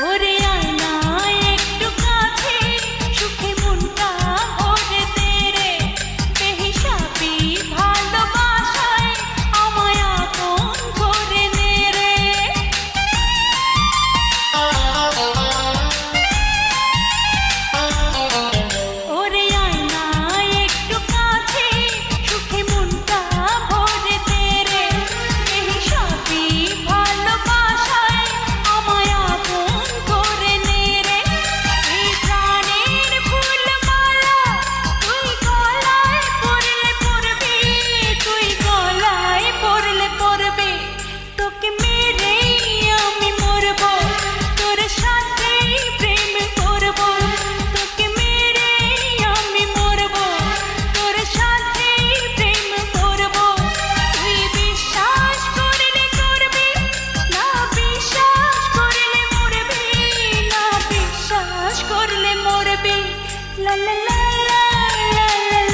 ওরে আয়না একটু কাছে সুখে মনটা ভরে দে রে বেহিসাবি ভালোবাসায় আমায় আপন করে নে রে ওরে আয়না একটু কাছে সুখে মনটা ভরে দে রে বেহিসাবি ভালোবাসায় আমায় আপন করে নে রে এই প্রাণের ফুলমালা তুই গলায় পরলে পরবি তুই গলায় পরলে পরবি তোকে মেরেই আমি মরব তোর সাথেই প্রেম করব তোকে মেরেই আমি মরব তোর সাথেই প্রেম করব তুই বিশ্বাস করলে করবি না বিশ্বাস করলে মরবি না বিশ্বাস করলে মরবি লা লা লা